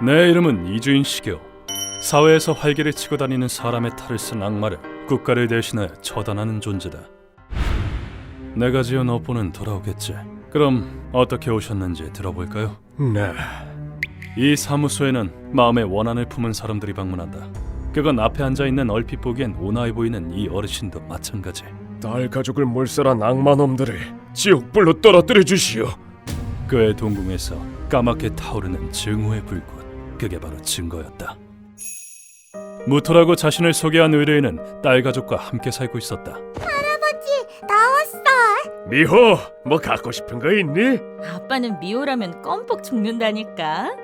내 이름은 이주인 시교. 사회에서 활개를 치고 다니는 사람의 탈을 쓴 악마를 국가를 대신하여 처단하는 존재다. 내가 지은 업보는 돌아오겠지. 그럼 어떻게 오셨는지 들어볼까요? 네. 이 사무소에는 마음의 원한을 품은 사람들이 방문한다. 그건 앞에 앉아있는 얼핏 보기엔 온화해 보이는 이 어르신도 마찬가지. 딸 가족을 몰살한 악마놈들을 지옥불로 떨어뜨려 주시오. 그의 동궁에서 까맣게 타오르는 증오의 불꽃, 그게 바로 증거였다. 무토라고 자신을 소개한 의뢰인은 딸 가족과 함께 살고 있었다. 할아버지, 나왔어. 미호, 뭐 갖고 싶은 거 있니? 아빠는 미호라면 껌뻑 죽는다니까.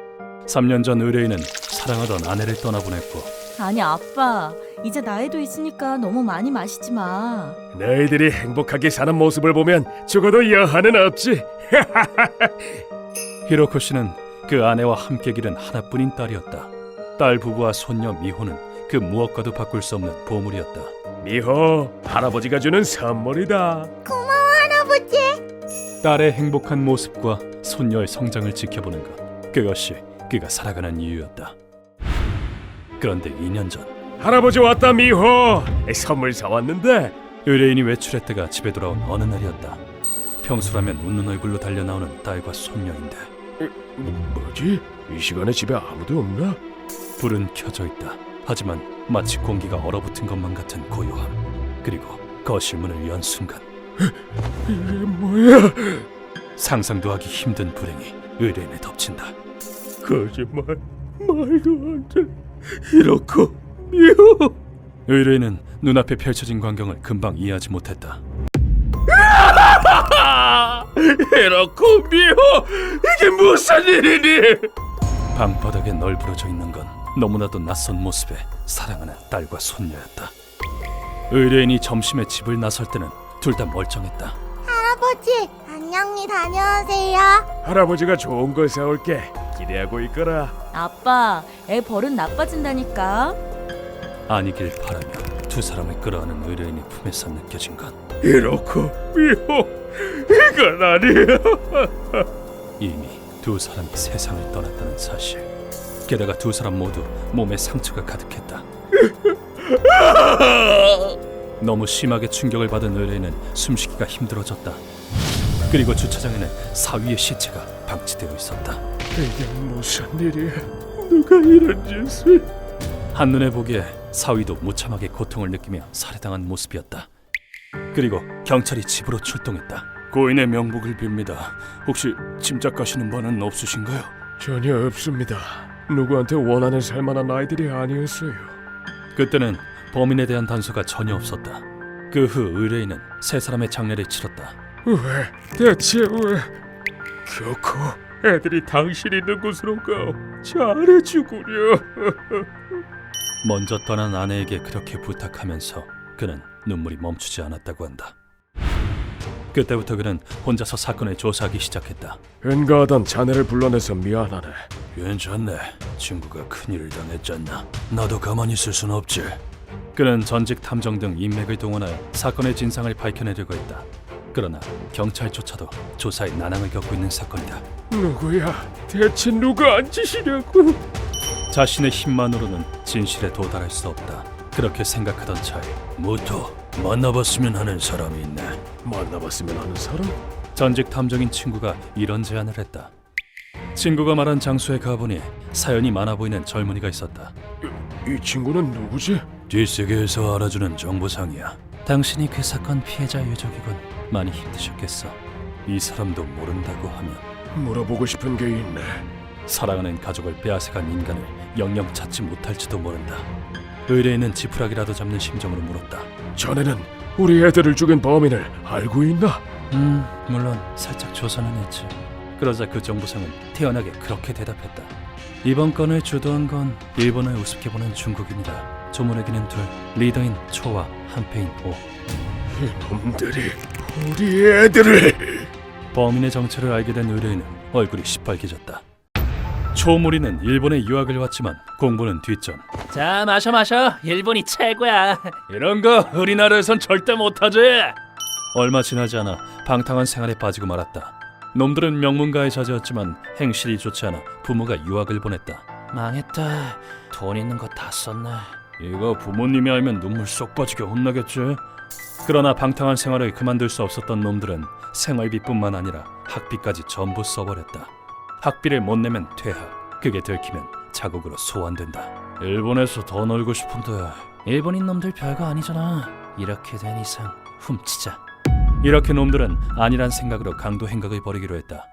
3년 전 의뢰인은 사랑하던 아내를 떠나보냈고 아니 아빠, 이제 나이도 있으니까 너무 많이 마시지 마. 너희들이 행복하게 사는 모습을 보면 죽어도 여한은 없지. 히로코 씨는 그 아내와 함께 기른 하나뿐인 딸이었다. 딸 부부와 손녀 미호는 그 무엇과도 바꿀 수 없는 보물이었다. 미호, 할아버지가 주는 선물이다. 고마워, 할아버지. 딸의 행복한 모습과 손녀의 성장을 지켜보는 것, 그것이 그가 살아가는 이유였다. 그런데 2년 전 할아버지 왔다, 미호. 선물 사왔는데. 의뢰인이 외출했다가 집에 돌아온 어느 날이었다. 평소라면 웃는 얼굴로 달려나오는 딸과 손녀인데 뭐지? 이 시간에 집에 아무도 없나? 불은 켜져 있다. 하지만 마치 공기가 얼어붙은 것만 같은 고요함. 그리고 거실 문을 연 순간 이게 뭐야? 상상도 하기 힘든 불행이 의뢰인을 덮친다. 거짓말, 말도 안 돼. 이렇고 미호. 의뢰인은 눈앞에 펼쳐진 광경을 금방 이해하지 못했다. 이렇고 미호, 이게 무슨 일이니? 방바닥에 널브러져 있는 건 너무나도 낯선 모습의 사랑하는 딸과 손녀였다. 의뢰인이 점심에 집을 나설 때는 둘 다 멀쩡했다. 할아버지, 안녕히 다녀오세요. 할아버지가 좋은 걸 사올게. 기대하고 있거라. 아빠, 애 버릇 나빠진다니까. 아니길 바라며 두 사람을 끌어안은 의뢰인의 품에서 느껴진 건 이렇고 미호, 이건 아니야. 이미 두 사람이 세상을 떠났다는 사실. 게다가 두 사람 모두 몸에 상처가 가득했다. 너무 심하게 충격을 받은 의뢰인은 숨쉬기가 힘들어졌다. 그리고 주차장에는 사위의 시체가 방치되어 있었다. 이게 무슨 일이야? 누가 이런 짓을? 한눈에 보기에 사위도 무참하게 고통을 느끼며 살해당한 모습이었다. 그리고 경찰이 집으로 출동했다. 고인의 명복을 빕니다. 혹시 짐작가시는 바는 없으신가요? 전혀 없습니다. 누구한테 원한을 살 만한 아이들이 아니었어요. 그때는 범인에 대한 단서가 전혀 없었다. 그 후 의뢰인은 세 사람의 장례를 치렀다. 왜? 대체 왜? 교코, 애들이 당신이 있는 곳으로 가. 잘해주구려. 먼저 떠난 아내에게 그렇게 부탁하면서 그는 눈물이 멈추지 않았다고 한다. 그때부터 그는 혼자서 사건을 조사하기 시작했다. 은가하던 자네를 불러내서 미안하네. 괜찮네. 친구가 큰일을 당했잖아. 나도 가만히 있을 순 없지. 그는 전직 탐정 등 인맥을 동원하여 사건의 진상을 밝혀내려고 했다. 그러나 경찰조차도 조사에 난항을 겪고 있는 사건이다. 누구야? 대체 누가 안 짓이냐고? 자신의 힘만으로는 진실에 도달할 수 없다. 그렇게 생각하던 차에 무토, 만나봤으면 하는 사람이 있네. 만나봤으면 하는 사람? 전직 탐정인 친구가 이런 제안을 했다. 친구가 말한 장소에 가보니 사연이 많아 보이는 젊은이가 있었다. 이 친구는 누구지? 뒷세계에서 알아주는 정보상이야. 당신이 그 사건 피해자 유족이군. 많이 힘드셨겠어. 이 사람도 모른다고 하면 물어보고 싶은 게 있네. 사랑하는 가족을 빼앗아간 인간을 영영 찾지 못할지도 모른다. 의뢰인은 지푸라기라도 잡는 심정으로 물었다. 자네는 우리 애들을 죽인 범인을 알고 있나? 물론 살짝 조사는 했지. 그러자 그 정보상은 태연하게 그렇게 대답했다. 이번 건을 주도한 건 일본을 우습게 보는 중국인이다. 조문에게는 둘, 리더인 초와 한패인 오. 이놈들이 우리 애들을... 범인의 정체를 알게 된 의뢰인은 얼굴이 시뻘개졌다. 초무리는 일본에 유학을 왔지만 공부는 뒷전. 자, 마셔. 일본이 최고야. 이런 거 우리나라에선 절대 못하지. 얼마 지나지 않아 방탕한 생활에 빠지고 말았다. 놈들은 명문가의 자제였지만 행실이 좋지 않아 부모가 유학을 보냈다. 망했다. 돈 있는 거 다 썼네. 이거 부모님이 알면 눈물 쏙 빠지게 혼나겠지. 그러나 방탕한 생활을 그만둘 수 없었던 놈들은 생활비뿐만 아니라 학비까지 전부 써버렸다. 학비를 못 내면 퇴학, 그게 들키면 자국으로 소환된다. 일본에서 더 놀고 싶은데 일본인 놈들 별거 아니잖아. 이렇게 된 이상 훔치자. 이렇게 놈들은 아니란 생각으로 강도 행각을 벌이기로 했다.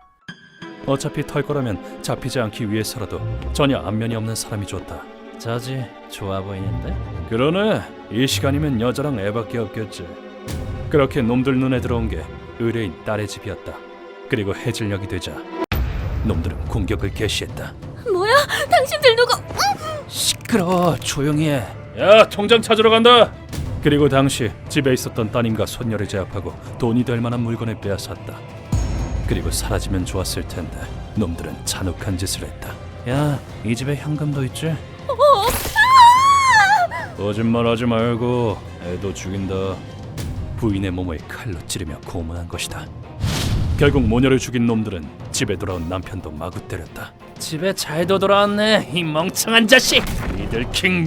어차피 털 거라면 잡히지 않기 위해서라도 전혀 안면이 없는 사람이 좋다. 저지 좋아 보이는데? 그러네. 이 시간이면 여자랑 애밖에 없겠지. 그렇게 놈들 눈에 들어온 게 의뢰인 딸의 집이었다. 그리고 해질녘이 되자 놈들은 공격을 개시했다. 뭐야? 당신들 누구? 시끄러워. 조용히 해. 야, 통장 찾으러 간다. 그리고 당시 집에 있었던 따님과 손녀를 제압하고 돈이 될 만한 물건을 빼앗았다. 그리고 사라지면 좋았을 텐데 놈들은 잔혹한 짓을 했다. 야, 이 집에 현금도 있지? 거짓말하지 말고 애도 죽인다. 부인의 몸을 칼로 찌르며 고문한 것이다. 결국 모녀를 죽인 놈들은 집에 돌아온 남편도 마구 때렸다. 집에 잘도 돌아왔네. 이 멍청한 자식. 미들킹!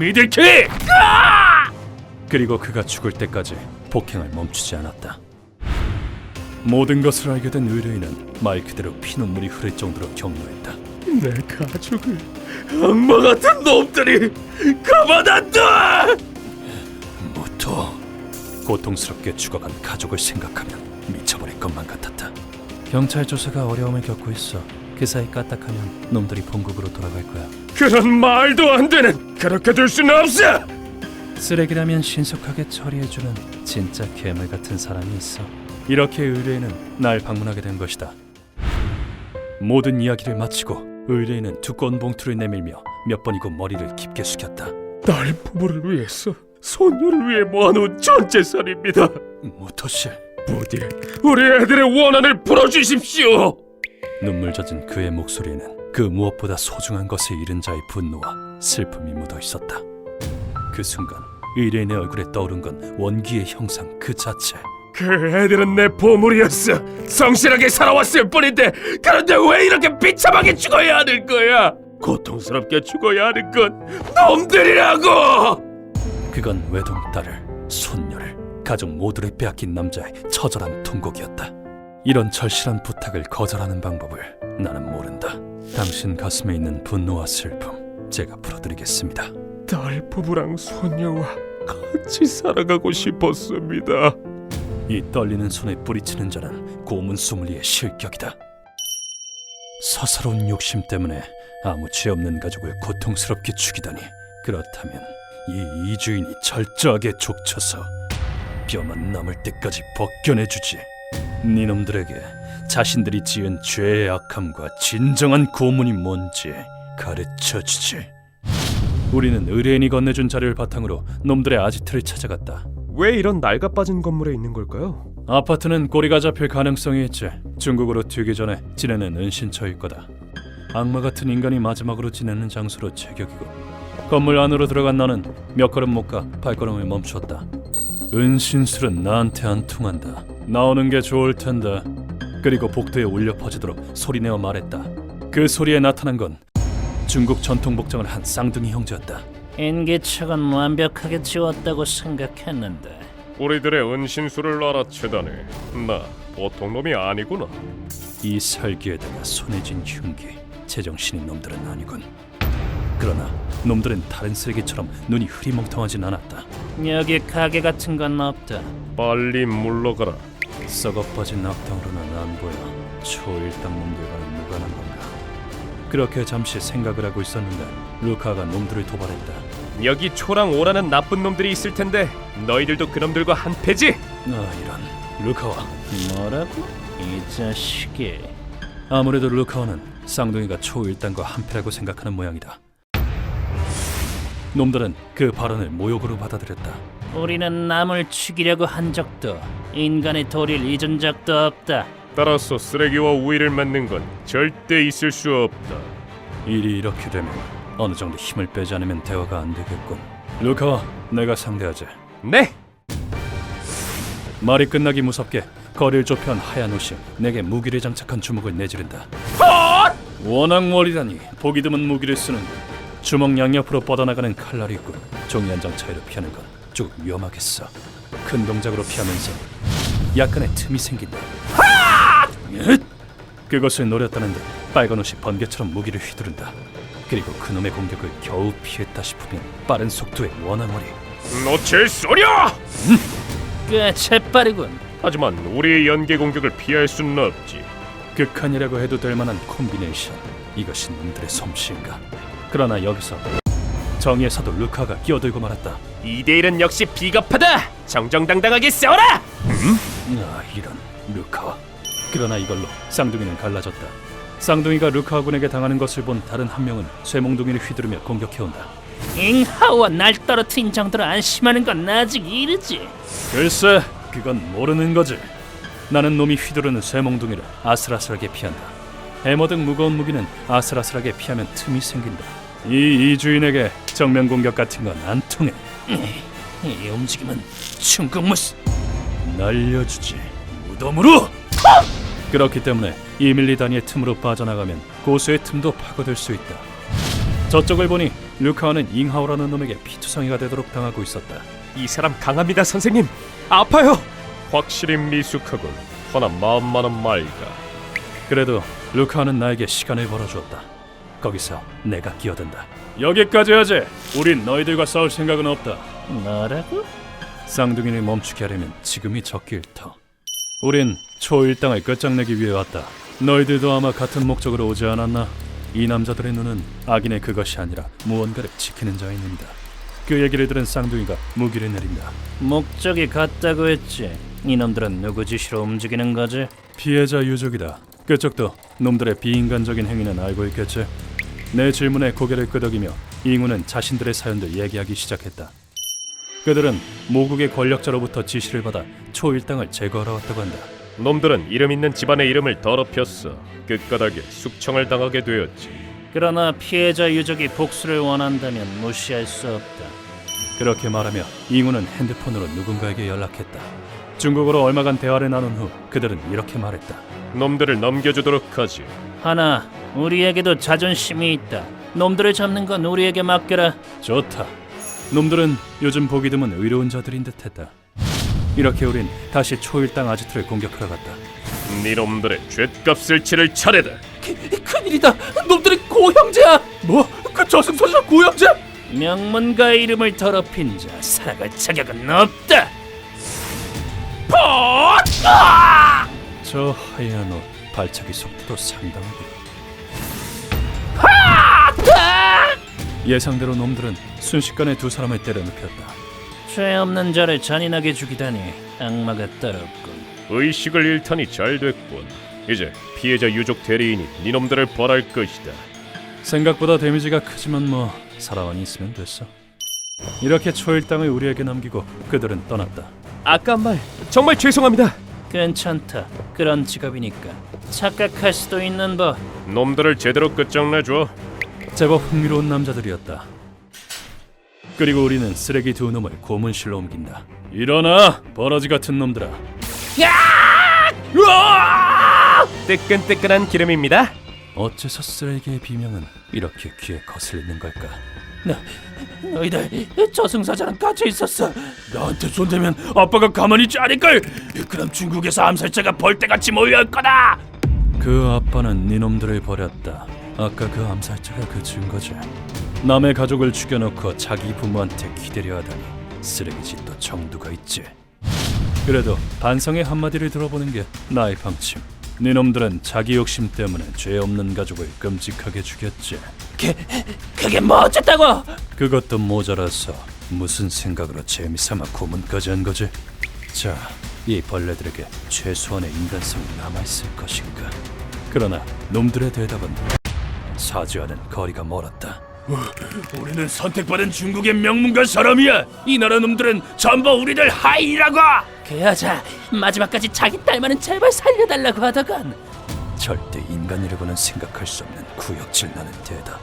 그리고 그가 죽을 때까지 폭행을 멈추지 않았다. 모든 것을 알게 된 의뢰인은 말 그대로 피눈물이 흐를 정도로 격노했다. 내 가족을 악마 같은 놈들이 가만한다. 무토. 고통스럽게 죽어간 가족을 생각하면 미쳐버릴 것만 같았다. 경찰 조사가 어려움을 겪고 있어. 그 사이 까딱하면 놈들이 본국으로 돌아갈 거야. 그런 말도 안 되는. 그렇게 될 수는 없어. 쓰레기라면 신속하게 처리해주는 진짜 괴물 같은 사람이 있어. 이렇게 의뢰인은 날 방문하게 된 것이다. 모든 이야기를 마치고 의뢰인은 두꺼운 봉투를 내밀며 몇 번이고 머리를 깊게 숙였다. 딸 부부를 위해서, 손녀를 위해 모아놓은 전 재산입니다. 무토씨. 부디 우리 애들의 원한을 풀어주십시오. 눈물 젖은 그의 목소리에는 그 무엇보다 소중한 것을 잃은 자의 분노와 슬픔이 묻어 있었다. 그 순간 의뢰인의 얼굴에 떠오른 건 원기의 형상 그 자체. 그 애들은 내 보물이었어. 성실하게 살아왔을 뿐인데, 그런데 왜 이렇게 비참하게 죽어야 하는 거야? 고통스럽게 죽어야 하는 건 놈들이라고. 그건 외동딸을, 손녀를, 가족 모두를 빼앗긴 남자의 처절한 통곡이었다. 이런 절실한 부탁을 거절하는 방법을 나는 모른다. 당신 가슴에 있는 분노와 슬픔 제가 풀어드리겠습니다. 딸 부부랑 손녀와 같이 살아가고 싶었습니다. 이 떨리는 손에 뿌리치는 자는 고문 소믈리의 실격이다. 서사로운 욕심 때문에 아무 죄 없는 가족을 고통스럽게 죽이다니. 그렇다면 이 이주인이 철저하게 족쳐서 뼈만 남을 때까지 벗겨내주지. 니놈들에게 자신들이 지은 죄의 악함과 진정한 고문이 뭔지 가르쳐주지. 우리는 의뢰인이 건네준 자료를 바탕으로 놈들의 아지트를 찾아갔다. 왜 이런 낡아빠진 건물에 있는 걸까요? 아파트는 꼬리가 잡힐 가능성이 있지. 중국으로 튀기 전에 지내는 은신처일 거다. 악마 같은 인간이 마지막으로 지내는 장소로 제격이고. 건물 안으로 들어간 나는 몇 걸음 못 가 발걸음을 멈췄다. 은신술은 나한테 안 통한다. 나오는 게 좋을 텐데. 그리고 복도에 울려 퍼지도록 소리내어 말했다. 그 소리에 나타난 건 중국 전통 복장을 한 쌍둥이 형제였다. 인기척은 완벽하게 지웠다고 생각했는데 우리들의 은신술을 알아채다니. 나 보통 놈이 아니구나. 이 살기에다가 손에 쥔 흉기. 제정신인 놈들은 아니군. 그러나 놈들은 다른 쓰레기처럼 눈이 흐리멍텅하진 않았다. 여기 가게 같은 건 없다. 빨리 물러가라. 썩어빠진 악당으로는 안 보여. 초일당 놈들과는 무관한 건가. 그렇게 잠시 생각을 하고 있었는데 루카가 놈들을 도발했다. 여기 초랑 오라는 나쁜 놈들이 있을 텐데 너희들도 그놈들과 한패지? 아, 이런. 루카와. 뭐라고? 이 자식이. 아무래도 루카와는 쌍둥이가 초일당과 한패라고 생각하는 모양이다. 놈들은 그 발언을 모욕으로 받아들였다. 우리는 남을 죽이려고 한 적도 인간의 도리를 잊은 적도 없다. 따라서 쓰레기와 우위를 맞는 건 절대 있을 수 없다. 일이 이렇게 되면 어느 정도 힘을 빼지 않으면 대화가 안 되겠군. 루카와 내가 상대하지. 네! 말이 끝나기 무섭게 거리를 좁혀온 하얀 옷이 내게 무기를 장착한 주먹을 내지른다. 워낙 머리라니 보기 드문 무기를 쓰는. 주먹 양옆으로 뻗어나가는 칼날이 있고 종이 한 장 차이로 피하는 건 조금 위험하겠어. 큰 동작으로 피하면서 약간의 틈이 생긴다. 그것을 노렸다는데 빨간 옷이 번개처럼 무기를 휘두른다. 그리고 그놈의 공격을 겨우 피했다 싶으면 빠른 속도의 원앙머리. 놓칠 소리야! 꽤 재빠르군. 하지만 우리의 연계 공격을 피할 수는 없지. 극한이라고 해도 될 만한 콤비네이션. 이것이 놈들의 솜씨인가? 그러나 여기서 정의의 사도 루카가 끼어들고 말았다. 2대1은 역시 비겁하다. 정정당당하게 싸워라. 아, 이런 루카. 그러나 이걸로 쌍둥이는 갈라졌다. 쌍둥이가 루카군에게 당하는 것을 본 다른 한 명은 쇠몽둥이를 휘두르며 공격해온다. 잉하오와 날 떨어뜨린 정도로 안심하는 건 아직 이르지. 글쎄, 그건 모르는 거지. 나는 놈이 휘두르는 쇠몽둥이를 아슬아슬하게 피한다. 해머 등 무거운 무기는 아슬아슬하게 피하면 틈이 생긴다. 이 이주인에게 정면 공격 같은 건 안 통해. 이 움직임은 중국무스. 날려주지, 무덤으로! 그렇기 때문에 이밀리 단위의 틈으로 빠져나가면 고수의 틈도 파고들 수 있다. 저쪽을 보니 루카와는 잉하오라는 놈에게 피투성이가 되도록 당하고 있었다. 이 사람 강합니다, 선생님. 아파요. 확실히 미숙하군. 허나 마음만은 맑아. 그래도 루카와는 나에게 시간을 벌어주었다. 거기서 내가 끼어든다. 여기까지 하지. 우린 너희들과 싸울 생각은 없다. 뭐라고? 쌍둥이를 멈추게 하려면 지금이 적기일 터. 우린 초일당을 끝장내기 위해 왔다. 너희들도 아마 같은 목적으로 오지 않았나? 이 남자들의 눈은 악인의 그것이 아니라 무언가를 지키는 자의 눈이다. 그 얘기를 들은 쌍둥이가 무기를 내린다. 목적이 같다고 했지. 이놈들은 누구 지시로 움직이는 거지? 피해자 유족이다. 그쪽도 놈들의 비인간적인 행위는 알고 있겠지. 내 질문에 고개를 끄덕이며 잉우는 자신들의 사연들 얘기하기 시작했다. 그들은 모국의 권력자로부터 지시를 받아 초일당을 제거하러 왔다고 한다. 놈들은 이름 있는 집안의 이름을 더럽혔어. 끝가닥에 숙청을 당하게 되었지. 그러나 피해자 유족이 복수를 원한다면 무시할 수 없다. 그렇게 말하며 잉우는 핸드폰으로 누군가에게 연락했다. 중국어로 얼마간 대화를 나눈 후 그들은 이렇게 말했다. 놈들을 넘겨주도록 하지. 하나, 우리에게도 자존심이 있다. 놈들을 잡는 건 우리에게 맡겨라. 좋다. 놈들은 요즘 보기 드문 의로운 자들인 듯했다. 이렇게 우린 다시 초일당 아지트를 공격하러 갔다. 니놈들의 죗값을 치를 차례다. 큰일이다. 놈들이 고형제야. 뭐? 그 저승사자 고형제? 명문가의 이름을 더럽힌 자 살아갈 자격은 없다. 저 하얀 옷, 발차기 속도도 상당하고. 예상대로 놈들은 순식간에 두 사람을 때려 눕혔다. 죄 없는 자를 잔인하게 죽이다니 악마가 따랐군. 의식을 잃다니 잘 됐군. 이제 피해자 유족 대리인이 니놈들을 벌할 것이다. 생각보다 데미지가 크지만 뭐 사람만 있으면 됐어. 이렇게 초일당을 우리에게 남기고 그들은 떠났다. 아까 말 정말 죄송합니다. 괜찮다. 그런 직업이니까 착각할 수도 있는 법. 놈들을 제대로 끝장내줘. 제법 흥미로운 남자들이었다. 그리고 우리는 쓰레기 두 놈을 고문실로 옮긴다. 일어나, 버러지 같은 놈들아. 뜨끈뜨끈한 기름입니다. 어째서 쓰레기의 비명은 이렇게 귀에 거슬리는 걸까? 너희들 저승사자랑 같이 있었어. 나한테 손대면 아빠가 가만히 있지 않을걸. 그럼 중국에서 암살자가 벌떼같이 몰려올 거다. 그 아빠는 니놈들을 버렸다. 아까 그 암살자가 그 증거지. 남의 가족을 죽여놓고 자기 부모한테 기대려 하다니 쓰레기짓도 정도가 있지. 그래도 반성의 한마디를 들어보는 게 나의 방침. 니놈들은 자기 욕심 때문에 죄 없는 가족을 끔찍하게 죽였지. 그게 뭐 어쨌다고? 그것도 모자라서 무슨 생각으로 재미삼아 고문까지 한 거지? 자, 이 벌레들에게 최소한의 인간성이 남아있을 것인가? 그러나 놈들의 대답은 사죄와는 거리가 멀었다. 우리는 선택받은 중국의 명문가 사람이야. 이 나라 놈들은 전부 우리들 하인이라고. 그 여자 마지막까지 자기 딸만은 제발 살려달라고 하더건. 절대 인간이라고는 생각할 수 없는 구역질 나는 대답.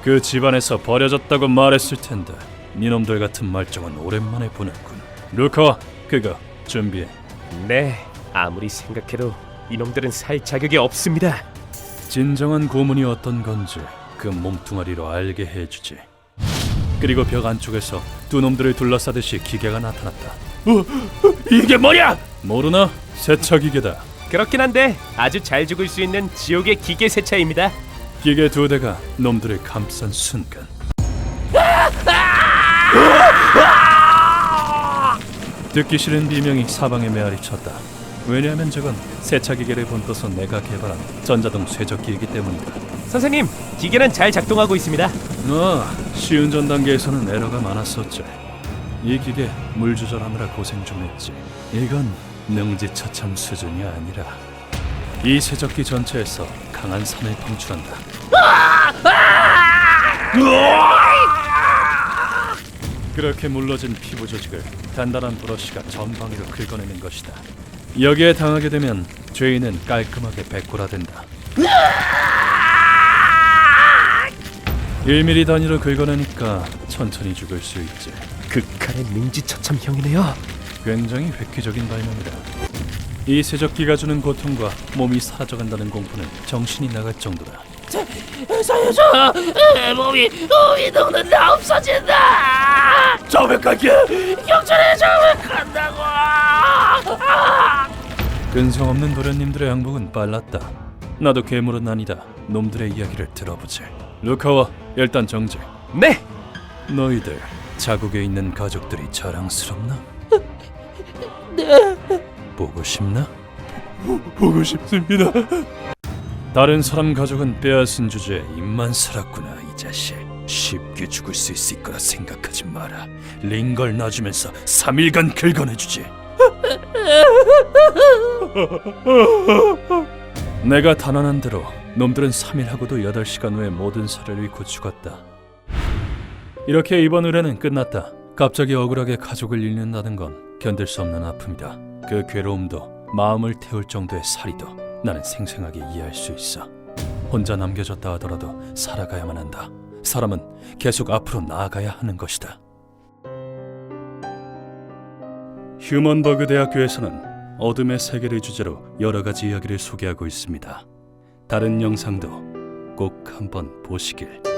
그 집안에서 버려졌다고 말했을 텐데 니놈들 같은 말정은 오랜만에 보는군. 루카, 그거 준비해. 네, 아무리 생각해도 이놈들은 살 자격이 없습니다. 진정한 고문이 어떤 건지 그 몸뚱아리로 알게 해주지. 그리고 벽 안쪽에서 두 놈들을 둘러싸듯이 기계가 나타났다. 이게 뭐야? 모르나? 세차 기계다. 그렇긴 한데 아주 잘 죽을 수 있는 지옥의 기계 세차입니다. 기계 두 대가 놈들을 감싼 순간 듣기 싫은 비명이 사방에 메아리쳤다. 왜냐하면 저건 세차 기계를 본떠서 내가 개발한 전자동 쇄적기이기 때문이다. 선생님, 기계는 잘 작동하고 있습니다. 쉬운 전 단계에서는 에러가 많았었지. 이 기계 물 조절하느라 고생 좀 했지. 이건 능지처참 수준이 아니라 이 쇄적기 전체에서 강한 산을 방출한다. 그렇게 물러진 피부 조직을 단단한 브러쉬가 전방위로 긁어내는 것이다. 여기에 당하게 되면 죄인은 깔끔하게 백골화된다. 1mm 단위로 긁어내니까 천천히 죽을 수 있지. 극한의 능지처참형이네요. 굉장히 획기적인 발명이다. 이 쇄적기가 주는 고통과 몸이 사라져간다는 공포는 정신이 나갈 정도다. 살려줘! 몸이 녹는다 없어진다! 자백할게. 경찰에 자백한다고! 근성 없는 도련님들의 항복은 빨랐다. 나도 괴물은 아니다. 놈들의 이야기를 들어보지. 루카와 일단 정지. 네! 너희들 자국에 있는 가족들이 자랑스럽나? 네. 보고 싶나? 보고 싶습니다. 다른 사람 가족은 빼앗은 주제에 입만 살았구나. 이 자식 쉽게 죽을 수 있을 거라 생각하지 마라. 링걸 놔주면서 3일간 긁어내주지. 내가 단언한 대로 놈들은 3일하고도 8시간 후에 모든 살해를 잃고 죽었다. 이렇게 이번 의뢰는 끝났다. 갑자기 억울하게 가족을 잃는다는 건 견딜 수 없는 아픔이다. 그 괴로움도 마음을 태울 정도의 살이도 나는 생생하게 이해할 수 있어. 혼자 남겨졌다 하더라도 살아가야만 한다. 사람은 계속 앞으로 나아가야 하는 것이다. 휴먼버그 대학교에서는 어둠의 세계를 주제로 여러 가지 이야기를 소개하고 있습니다. 다른 영상도 꼭 한번 보시길.